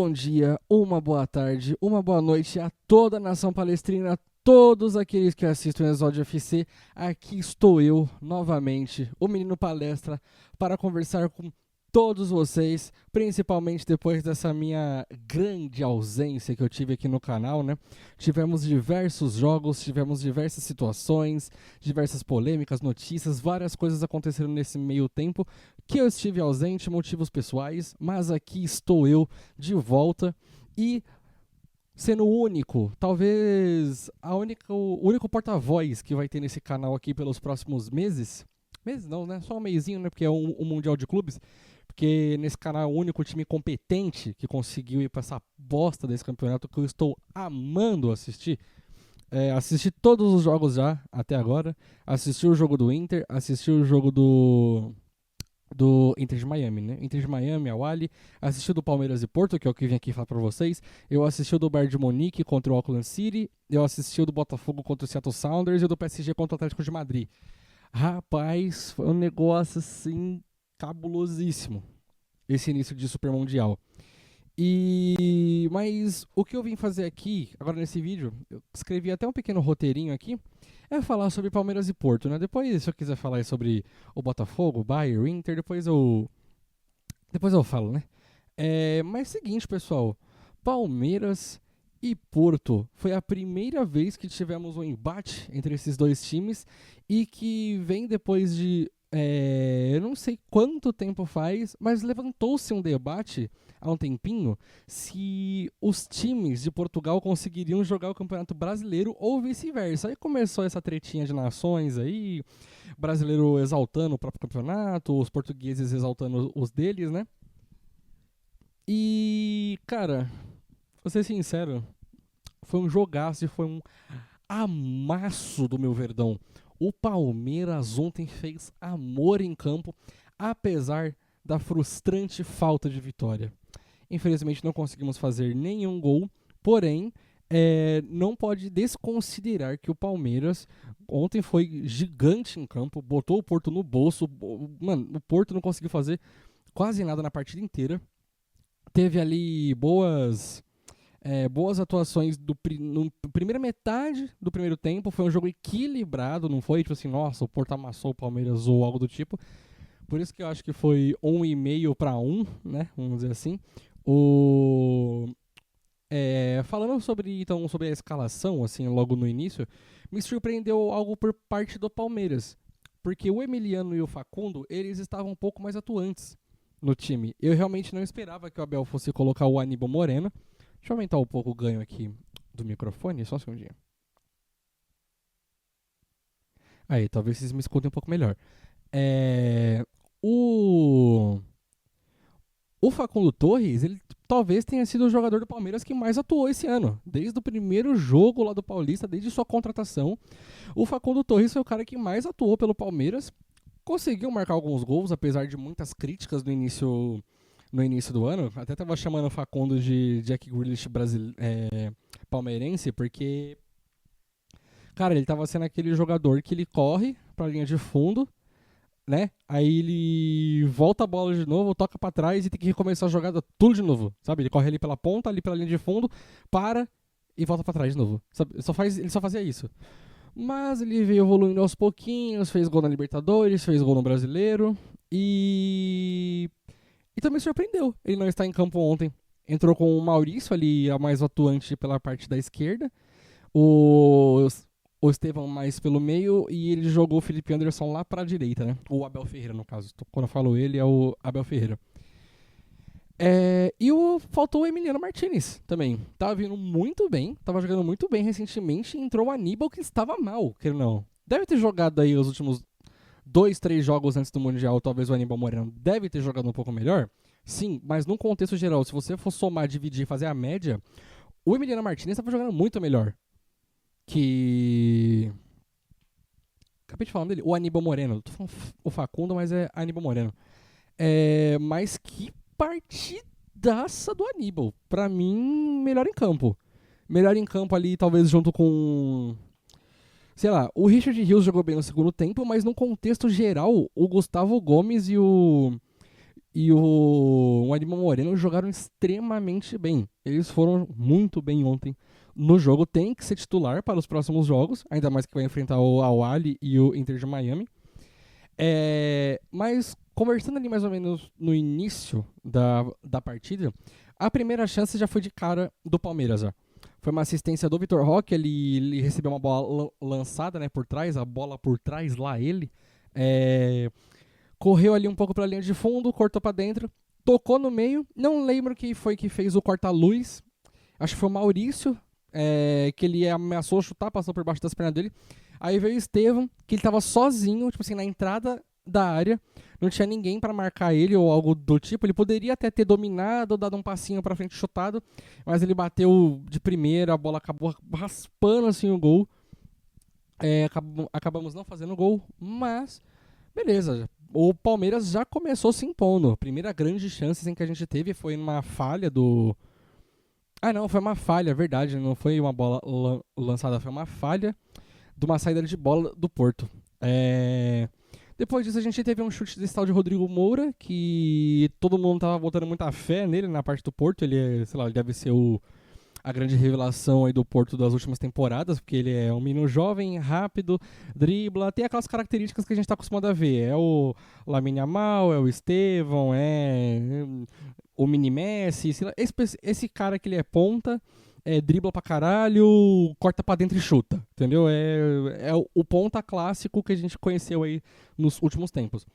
Bom dia, uma boa tarde, uma boa noite a toda a nação palestrina, todos aqueles que assistem o Exódio FC. Aqui estou eu, novamente, o Menino Palestra, para conversar com todos vocês, principalmente depois dessa minha grande ausência que eu tive aqui no canal, né? Tivemos diversos jogos, tivemos diversas situações, diversas polêmicas, notícias, várias coisas aconteceram nesse meio tempo que eu estive ausente, motivos pessoais, mas aqui estou eu de volta e sendo o único, talvez o único porta-voz que vai ter nesse canal aqui pelos próximos meses. Meses não, né? Só um meizinho, né? Porque é um Mundial de Clubes. Porque nesse canal é o único time competente que conseguiu ir pra essa bosta desse campeonato que eu estou amando assistir. Assisti todos os jogos já, até agora. Assisti o jogo do Inter, assisti o jogo do Inter de Miami, né? Inter de Miami, Al Ahly, assisti o do Palmeiras e Porto, que é o que eu vim aqui falar pra vocês. Eu assisti o do Bayern de Munique contra o Auckland City, eu assisti o do Botafogo contra o Seattle Sounders e o do PSG contra o Atlético de Madrid. Rapaz, foi um negócio assim cabulosíssimo esse início de Super Mundial. Mas o que eu vim fazer aqui, agora nesse vídeo, eu escrevi até um pequeno roteirinho aqui, é falar sobre Palmeiras e Porto, né? Depois, se eu quiser falar sobre o Botafogo, o Bayern, o Inter, depois eu falo, né? Mas seguinte, pessoal, Palmeiras e Porto foi a primeira vez que tivemos um embate entre esses dois times e que vem depois de eu não sei quanto tempo faz, mas levantou-se um debate há um tempinho se os times de Portugal conseguiriam jogar o Campeonato Brasileiro ou vice-versa. Aí começou essa tretinha de nações aí, brasileiro exaltando o próprio campeonato, os portugueses exaltando os deles, né? E, cara, vou ser sincero, foi um jogaço e foi um amasso do meu Verdão. O Palmeiras ontem fez amor em campo, apesar da frustrante falta de vitória. Infelizmente não conseguimos fazer nenhum gol, porém não pode desconsiderar que o Palmeiras ontem foi gigante em campo, botou o Porto no bolso. Mano, o Porto não conseguiu fazer quase nada na partida inteira. Teve ali boas atuações na primeira metade do primeiro tempo. Foi um jogo equilibrado, não foi tipo assim, nossa, o Porto amassou o Palmeiras ou algo do tipo. Por isso que eu acho que foi 1,5 para 1, né? Vamos dizer assim. Falando sobre a escalação, assim, logo no início, me surpreendeu algo por parte do Palmeiras. Porque o Emiliano e o Facundo, eles estavam um pouco mais atuantes no time. Eu realmente não esperava que o Abel fosse colocar o Aníbal Moreno. Deixa eu aumentar um pouco o ganho aqui do microfone, só um segundinho. Aí, talvez vocês me escutem um pouco melhor. O Facundo Torres, ele talvez tenha sido o jogador do Palmeiras que mais atuou esse ano. Desde o primeiro jogo lá do Paulista, desde sua contratação, o Facundo Torres foi o cara que mais atuou pelo Palmeiras. Conseguiu marcar alguns gols, apesar de muitas críticas no início do ano. Até tava chamando o Facundo de Jack Grealish palmeirense, porque, cara, ele tava sendo aquele jogador que ele corre pra linha de fundo, né? Aí ele volta a bola de novo, toca pra trás e tem que recomeçar a jogada tudo de novo, sabe? Ele corre ali pela ponta, ali pela linha de fundo, para e volta pra trás de novo, sabe? Ele só fazia isso. Mas ele veio evoluindo aos pouquinhos, fez gol na Libertadores, fez gol no Brasileiro e também surpreendeu. Ele não está em campo ontem. Entrou com o Maurício ali, a mais atuante pela parte da esquerda. O Estevão mais pelo meio e ele jogou o Felipe Anderson lá para a direita, né? O Abel Ferreira, no caso. Quando eu falo ele, é o Abel Ferreira. Faltou o Emiliano Martinez também. Tava vindo muito bem, tava jogando muito bem recentemente e entrou o Aníbal que estava mal, que não. Deve ter jogado aí os últimos 2, 3 jogos antes do Mundial, talvez o Aníbal Moreno deve ter jogado um pouco melhor. Sim, mas num contexto geral, se você for somar, dividir e fazer a média, o Emiliano Martinez estava jogando muito melhor que... Acabei de falar dele, o Aníbal Moreno. Tô falando o Facundo, mas é Aníbal Moreno. Mas que partidaça do Aníbal. Pra mim, melhor em campo. Melhor em campo ali, talvez junto com... Sei lá, o Richard Rios jogou bem no segundo tempo, mas no contexto geral, o Gustavo Gomes e o Anima Moreno jogaram extremamente bem. Eles foram muito bem ontem no jogo. Tem que ser titular para os próximos jogos, ainda mais que vai enfrentar o Al-Ahly e o Inter de Miami. Mas conversando ali mais ou menos no início da partida, a primeira chance já foi de cara do Palmeiras. Ó. Foi uma assistência do Vitor Roque, ele recebeu uma bola lançada, né, por trás, a bola por trás, lá ele. Correu ali um pouco pela linha de fundo, cortou pra dentro, tocou no meio. Não lembro quem foi que fez o corta-luz. Acho que foi o Maurício, que ele ameaçou chutar, passou por baixo das pernas dele. Aí veio o Estevão, que ele tava sozinho, tipo assim, na entrada da área. Não tinha ninguém pra marcar ele ou algo do tipo. Ele poderia até ter dominado, dado um passinho pra frente chutado, mas ele bateu de primeira, a bola acabou raspando assim o gol. Acabamos não fazendo gol, mas beleza. O Palmeiras já começou se impondo. A primeira grande chance em que a gente teve foi numa falha do. Ah, não, foi uma falha, verdade. Não foi uma bola lançada, foi uma falha de uma saída de bola do Porto. Depois disso, a gente teve um chute desse tal de Rodrigo Moura, que todo mundo tava botando muita fé nele na parte do Porto. Ele, sei lá, ele deve ser a grande revelação aí do Porto das últimas temporadas, porque ele é um menino jovem, rápido, dribla, tem aquelas características que a gente está acostumado a ver. É o Lamine Yamal, é o Estevão, é o Mini Messi, esse cara que ele é ponta, dribla pra caralho, corta pra dentro e chuta, entendeu? É o ponta clássico que a gente conheceu aí nos últimos tempos.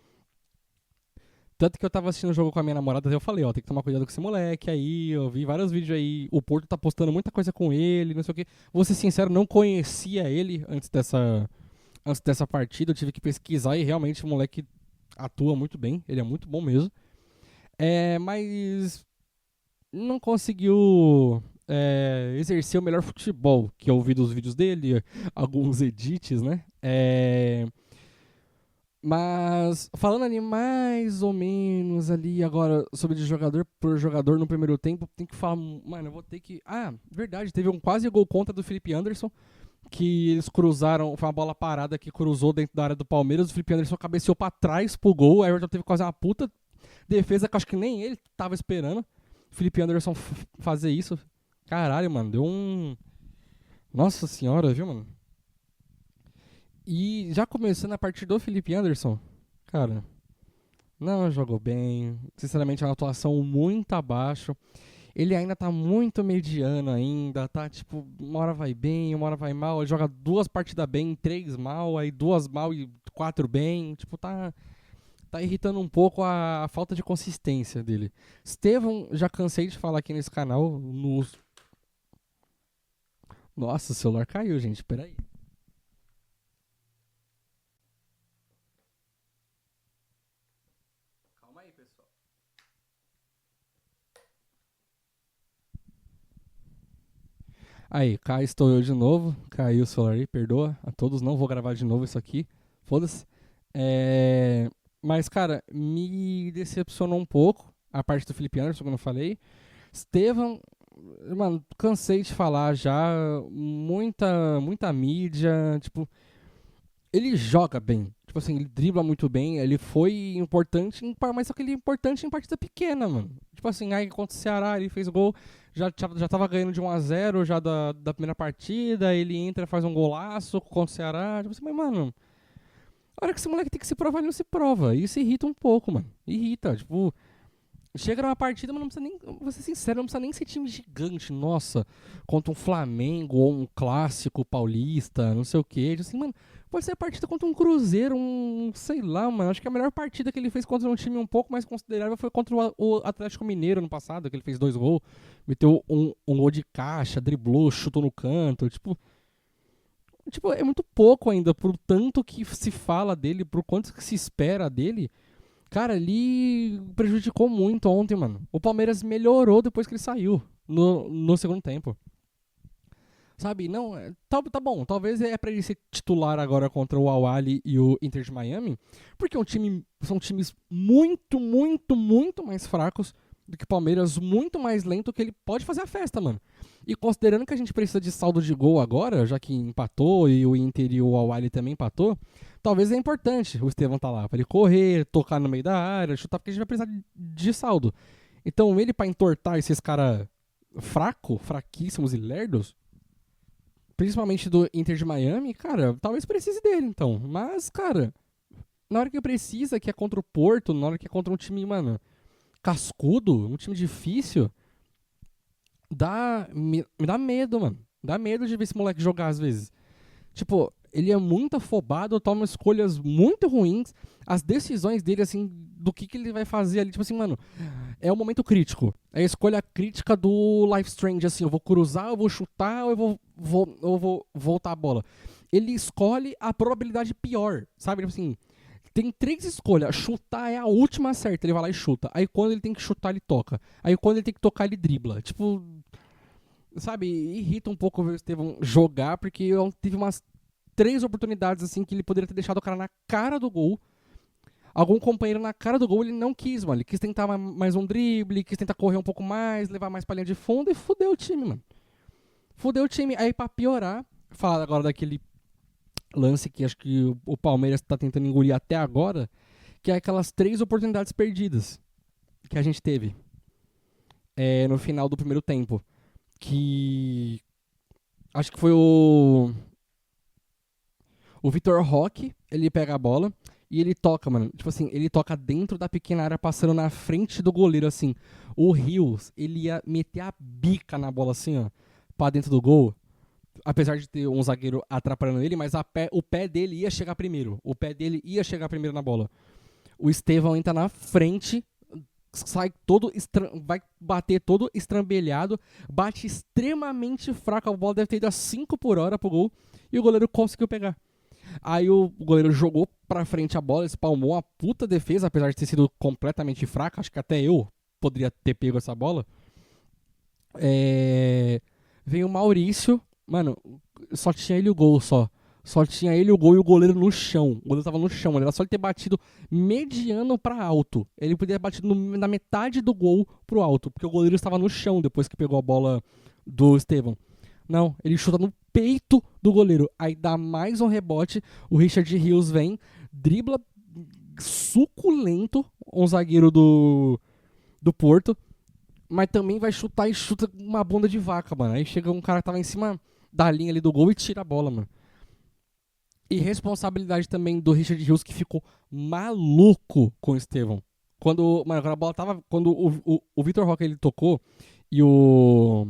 Tanto que eu tava assistindo o jogo com a minha namorada e eu falei, ó, tem que tomar cuidado com esse moleque aí, eu vi vários vídeos aí, o Porto tá postando muita coisa com ele, não sei o quê. Vou ser sincero, não conhecia ele antes dessa partida, eu tive que pesquisar e realmente o moleque atua muito bem, ele é muito bom mesmo. Mas não conseguiu exercer o melhor futebol que eu vi dos vídeos dele, alguns edits, né? Mas falando ali mais ou menos ali agora sobre de jogador por jogador no primeiro tempo, tem que falar, mano, eu vou ter que... Ah, verdade, teve um quase gol contra do Felipe Anderson, que eles cruzaram, foi uma bola parada que cruzou dentro da área do Palmeiras, o Felipe Anderson cabeceou pra trás pro gol, o Everton teve quase uma puta defesa que acho que nem ele tava esperando. O Felipe Anderson fazer isso, caralho, mano, deu um... Nossa senhora, viu, mano? E já começando a partir do Felipe Anderson, cara, não jogou bem. Sinceramente, é uma atuação muito abaixo. Ele ainda tá muito mediano ainda, tá tipo, uma hora vai bem, uma hora vai mal. Ele joga 2 partidas bem, 3 mal, aí 2 mal e 4 bem. Tipo, tá irritando um pouco a falta de consistência dele. Estevão, já cansei de falar aqui nesse canal. Nossa, o celular caiu, gente, peraí. Calma aí, pessoal. Aí, cá estou eu de novo. Caiu o celular aí, perdoa a todos. Não vou gravar de novo isso aqui. Foda-se. Mas, cara, me decepcionou um pouco a parte do Felipe Anderson, como eu falei. Estevão, mano, cansei de falar já. Muita mídia. Tipo, ele joga bem. Tipo assim, ele dribla muito bem. Ele foi importante, mas só que ele é importante em partida pequena, mano. Tipo assim, aí contra o Ceará, ele fez gol. Já tava ganhando de 1-0 já da primeira partida. Ele entra, faz um golaço contra o Ceará. Tipo assim, mas, mano, a hora que esse moleque tem que se provar, ele não se prova. Isso irrita um pouco, mano. Irrita. Tipo, chega numa partida, mas não precisa nem. Vou ser sincero, não precisa nem ser time gigante, nossa. Contra um Flamengo ou um clássico paulista, não sei o quê. Assim, mano, pode ser a partida contra um Cruzeiro, sei lá, mano. Acho que a melhor partida que ele fez contra um time um pouco mais considerável foi contra o Atlético Mineiro no passado, que ele fez 2 gols. Meteu um gol de caixa, driblou, chutou no canto. Tipo, é muito pouco ainda, por tanto que se fala dele, por quanto que se espera dele. Cara, ele prejudicou muito ontem, mano. O Palmeiras melhorou depois que ele saiu no segundo tempo. Sabe, não, tá bom, talvez é pra ele ser titular agora contra o Al-Ahly e o Inter de Miami, porque são times muito mais fracos do que o Palmeiras muito mais lento que ele pode fazer a festa, mano. E considerando que a gente precisa de saldo de gol agora, já que empatou e o Inter e o Al-Ahly também empatou, talvez é importante o Estevão tá lá, pra ele correr, tocar no meio da área, chutar, porque a gente vai precisar de saldo. Então ele pra entortar esses caras fraquíssimos e lerdos, principalmente do Inter de Miami, cara, talvez precise dele, então. Mas, cara, na hora que precisa, que é contra o Porto, na hora que é contra um time, mano, cascudo, um time difícil, me dá medo, mano. Dá medo de ver esse moleque jogar às vezes. Tipo, ele é muito afobado, toma escolhas muito ruins. As decisões dele, assim, do que ele vai fazer ali, tipo assim, mano, é um momento crítico. É a escolha crítica do Life Strange, assim, eu vou cruzar, eu vou chutar, ou eu vou voltar a bola. Ele escolhe a probabilidade pior, sabe? Tipo assim, tem 3 escolhas. Chutar é a última certa, ele vai lá e chuta. Aí quando ele tem que chutar, ele toca. Aí quando ele tem que tocar, ele dribla. Tipo, sabe, irrita um pouco ver o Estevão jogar, porque teve umas 3 oportunidades assim que ele poderia ter deixado o cara na cara do gol. Algum companheiro na cara do gol, ele não quis, mano. Ele quis tentar mais um drible, quis tentar correr um pouco mais, levar mais pra linha de fundo e fudeu o time, mano. Fudeu o time. Aí pra piorar, falar agora daquele lance que acho que o Palmeiras tá tentando engolir até agora, que é aquelas 3 oportunidades perdidas que a gente teve no final do primeiro tempo. Que acho que foi o Vitor Roque, ele pega a bola e ele toca, mano. Tipo assim, ele toca dentro da pequena área, passando na frente do goleiro, assim. O Rios, ele ia meter a bica na bola, assim, ó, pra dentro do gol. Apesar de ter um zagueiro atrapalhando ele, mas o pé dele ia chegar primeiro. O pé dele ia chegar primeiro na bola. O Estevão entra na frente, vai bater todo estrambelhado, bate extremamente fraco, a bola deve ter ido a 5 por hora pro gol, e o goleiro conseguiu pegar. Aí o goleiro jogou pra frente a bola, espalmou uma puta defesa, apesar de ter sido completamente fraca, acho que até eu poderia ter pego essa bola. Veio o Maurício, mano, só tinha ele o gol só. Só tinha ele o gol e o goleiro no chão. O goleiro tava no chão, era só ele ter batido mediano pra alto. Ele poderia ter batido na metade do gol pro alto, porque o goleiro estava no chão depois que pegou a bola do Estevão. Não, ele chuta no peito do goleiro. Aí dá mais um rebote, o Richard Rios vem, dribla suculento um zagueiro do Porto, mas também vai chutar e chuta uma bunda de vaca, mano. Aí chega um cara que tava em cima da linha ali do gol e tira a bola, mano. E responsabilidade também do Richard Rios, que ficou maluco com o Estevão. Quando a bola tava. Quando o Vitor Roque ele tocou e o.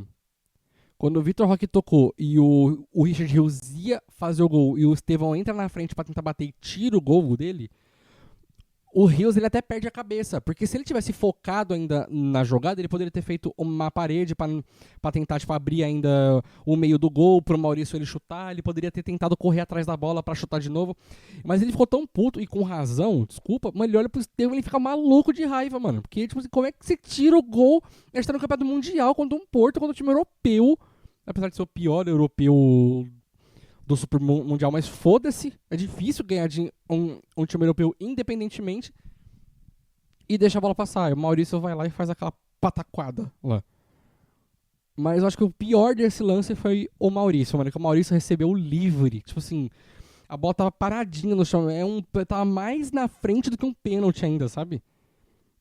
Quando o Vitor Roque tocou e o Richard Rios ia fazer o gol e o Estevão entra na frente pra tentar bater e tira o gol dele, o Rios ele até perde a cabeça, porque se ele tivesse focado ainda na jogada, ele poderia ter feito uma parede pra tentar tipo, abrir ainda o meio do gol pro Maurício ele chutar, ele poderia ter tentado correr atrás da bola pra chutar de novo, mas ele ficou tão puto e com razão, desculpa, mas ele olha pro Estevão e ele fica maluco de raiva, mano, porque tipo assim, como é que você tira o gol? A gente tá no campeonato mundial contra um Porto, contra um time europeu, apesar de ser o pior europeu do Super Mundial, mas foda-se, é difícil ganhar de um time europeu independentemente e deixa a bola passar. E o Maurício vai lá e faz aquela pataquada lá. Mas eu acho que o pior desse lance foi o Maurício, mano, que o Maurício recebeu o livre, tipo assim, a bola tava paradinha no chão, tava mais na frente do que um pênalti ainda, sabe?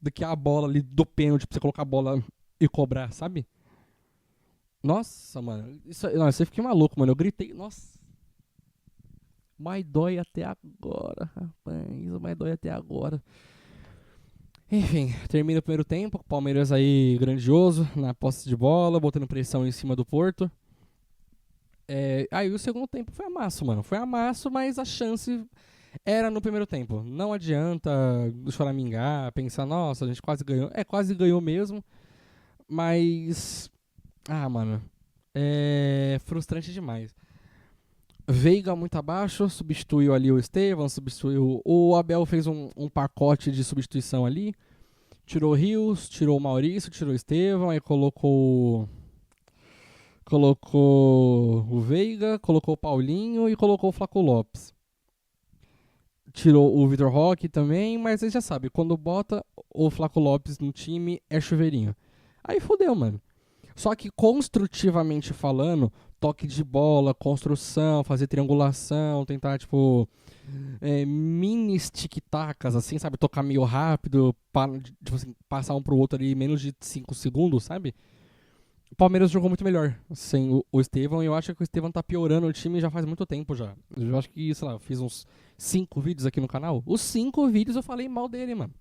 Do que a bola ali do pênalti pra você colocar a bola e cobrar, sabe? Nossa, mano, nossa, eu fiquei maluco, mano, eu gritei, nossa. Mais dói até agora, rapaz. Mais dói até agora. Enfim, termina o primeiro tempo. O Palmeiras aí grandioso, na posse de bola, botando pressão em cima do Porto. Aí o segundo tempo foi amasso, mano. Foi amasso, mas a chance era no primeiro tempo. Não adianta choramingar, pensar, nossa, a gente quase ganhou. Quase ganhou mesmo. Mas. Ah, mano. É frustrante demais. Veiga muito abaixo, substituiu ali o Estevão, substituiu. O Abel fez um pacote de substituição ali. Tirou o Rios, tirou o Maurício, tirou o Estevão, aí colocou o Veiga, colocou o Paulinho e colocou o Flaco Lopes. tirou o Vitor Roque também, mas vocês já sabem, quando bota o Flaco Lopes no time, é chuveirinho. Aí fodeu, mano. Só que construtivamente falando, toque de bola, construção, fazer triangulação, tentar, tipo, mini tic-tacas, assim, sabe? Tocar meio rápido, tipo assim, passar um pro outro ali em menos de 5 segundos, sabe? O Palmeiras jogou muito melhor sem o Estevão, e eu acho que o Estevão tá piorando o time já faz muito tempo já. Eu acho que, sei lá, fiz uns 5 vídeos aqui no canal. Os 5 vídeos eu falei mal dele, mano.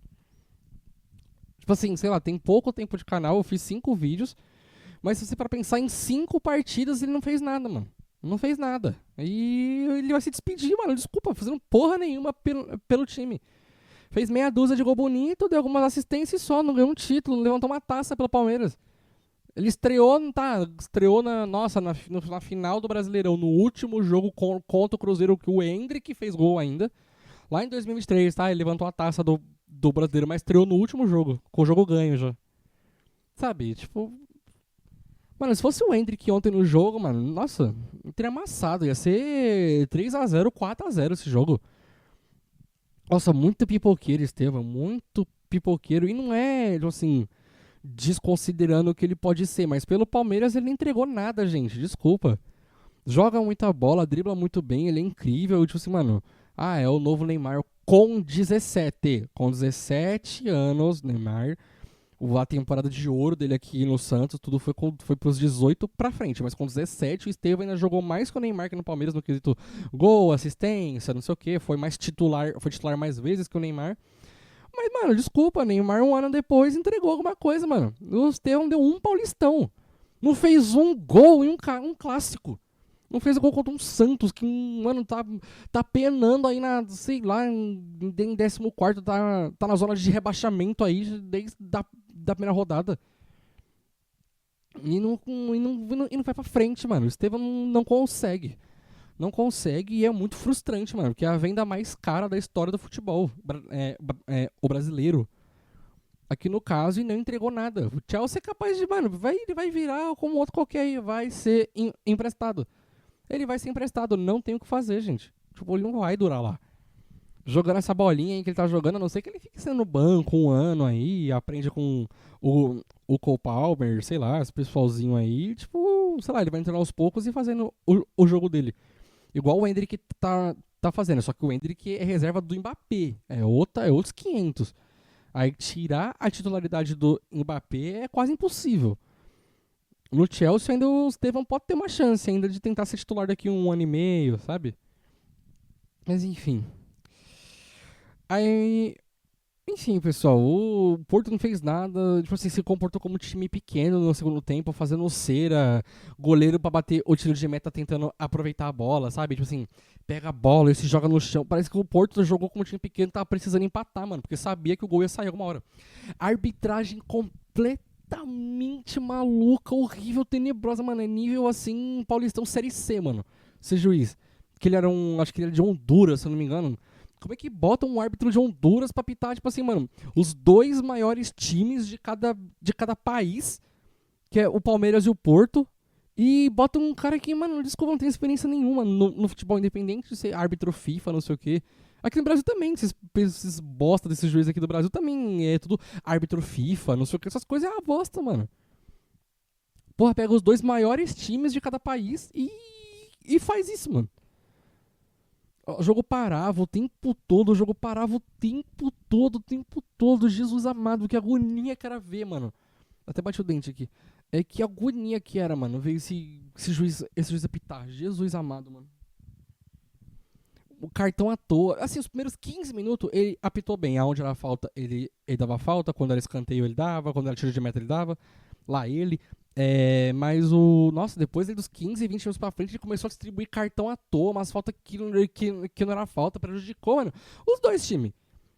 Tipo assim, sei lá, tem pouco tempo de canal, eu fiz 5 vídeos, mas se você para pensar em 5 partidas, ele não fez nada, mano. Não fez nada. E ele vai se despedir, mano. Desculpa, fazendo porra nenhuma pelo time. Fez meia dúzia de gol bonito, deu algumas assistências só, não ganhou um título, não levantou uma taça pelo Palmeiras. Ele estreou, tá? Estreou na final do Brasileirão, no último jogo contra o Cruzeiro, que o Endrick fez gol ainda. Lá em 2023, tá? Ele levantou a taça do Brasileiro, mas estreou no último jogo, com o jogo ganho já. Sabe? Tipo. Mano, se fosse o Endrick ontem no jogo, mano, nossa, teria amassado. Ia ser 3x0, 4x0 esse jogo. Nossa, muito pipoqueiro, Estevam. Muito pipoqueiro. E não é, tipo assim, desconsiderando o que ele pode ser, mas pelo Palmeiras ele não entregou nada, gente. Desculpa. Joga muita bola, dribla muito bem, ele é incrível. Tipo assim, mano, é o novo Neymar com 17. Com 17 anos, Neymar. A temporada de ouro dele aqui no Santos, tudo foi pros 18 pra frente. Mas com 17, o Estevão ainda jogou mais que o Neymar aqui no Palmeiras no quesito gol, assistência, não sei o que. Foi titular mais vezes que o Neymar. Mas, mano, desculpa, Neymar 1 ano depois entregou alguma coisa, mano. O Estevão deu um Paulistão. Não fez um gol em um clássico. Não fez gol contra um Santos, que, mano, tá penando aí sei lá, em 14º, tá na zona de rebaixamento aí, desde da primeira rodada. E não vai pra frente, mano. O Estevão não consegue. Não consegue e é muito frustrante, mano, porque é a venda mais cara da história do futebol o brasileiro. Aqui no caso, e não entregou nada. O Chelsea é capaz de, mano, ele vai virar como outro qualquer aí, vai ser emprestado. Ele vai ser emprestado, não tem o que fazer, gente. Tipo, ele não vai durar lá. Jogando essa bolinha aí que ele tá jogando, a não ser que ele fique sendo no banco 1 ano aí, aprende com o Cole Palmer, sei lá, esse pessoalzinho aí, tipo, sei lá, ele vai entrando aos poucos e fazendo o jogo dele. Igual o Endrick tá fazendo, só que o Endrick é reserva do Mbappé, é outros 500. Aí tirar a titularidade do Mbappé é quase impossível. No Chelsea ainda o Estevão pode ter uma chance ainda de tentar ser titular daqui 1 ano e meio, sabe? Mas enfim. Aí, enfim, pessoal, o Porto não fez nada, tipo assim, se comportou como um time pequeno no segundo tempo, fazendo cera, goleiro pra bater o tiro de meta tentando aproveitar a bola, sabe? Tipo assim, pega a bola e se joga no chão. Parece que o Porto jogou como um time pequeno e tava precisando empatar, mano, porque sabia que o gol ia sair alguma hora. Arbitragem completamente maluca, horrível, tenebrosa, mano. É nível assim, Paulistão Série C, mano. Esse juiz. Que ele era acho que ele era de Honduras, se eu não me engano. Como é que bota um árbitro de Honduras pra pitar, tipo assim, mano, os 2 maiores times de cada país, que é o Palmeiras e o Porto, e bota um cara que, mano, desculpa, não tem experiência nenhuma no futebol independente de ser árbitro FIFA, não sei o quê. Aqui no Brasil também, esses bosta desses juízes aqui do Brasil também é tudo árbitro FIFA, não sei o que, essas coisas é uma bosta, mano. Porra, pega os 2 maiores times de cada país e faz isso, mano. O jogo parava o tempo todo, o jogo parava o tempo todo, o tempo todo. Jesus amado, que agonia que era ver, mano. Até bati o dente aqui. É que agonia que era, mano, ver esse juiz apitar. Jesus amado, mano. O cartão à toa. Assim, os primeiros 15 minutos ele apitou bem. Aonde era falta, ele dava falta. Quando era escanteio, ele dava. Quando era tiro de meta, ele dava. Lá ele. Mas nossa, depois dos 15, 20 minutos pra frente, ele começou a distribuir cartão à toa, umas faltas que não era falta, prejudicou, mano. Os 2 times.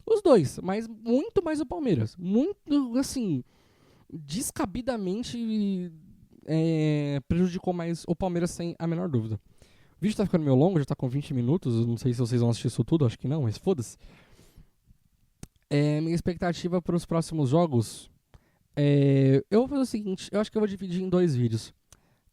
Os 2, mas muito mais o Palmeiras. Muito, assim, descabidamente prejudicou mais o Palmeiras, sem a menor dúvida. O vídeo tá ficando meio longo, já tá com 20 minutos. Não sei se vocês vão assistir isso tudo, acho que não, mas foda-se. Minha expectativa para os próximos jogos. Eu vou fazer o seguinte, eu acho que eu vou dividir em 2 vídeos,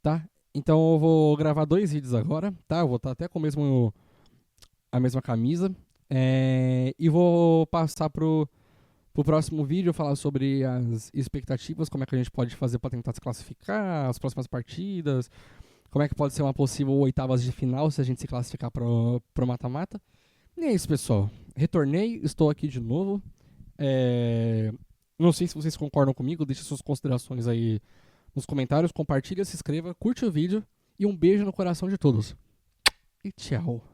tá? Então eu vou gravar 2 vídeos agora, tá? Eu vou estar até com a mesma camisa. E vou passar pro próximo vídeo falar sobre as expectativas, como é que a gente pode fazer para tentar se classificar, as próximas partidas, como é que pode ser uma possível oitavas de final se a gente se classificar pro mata-mata. E é isso, pessoal. Retornei, estou aqui de novo. Não sei se vocês concordam comigo, deixe suas considerações aí nos comentários, compartilha, se inscreva, curte o vídeo e um beijo no coração de todos. E tchau.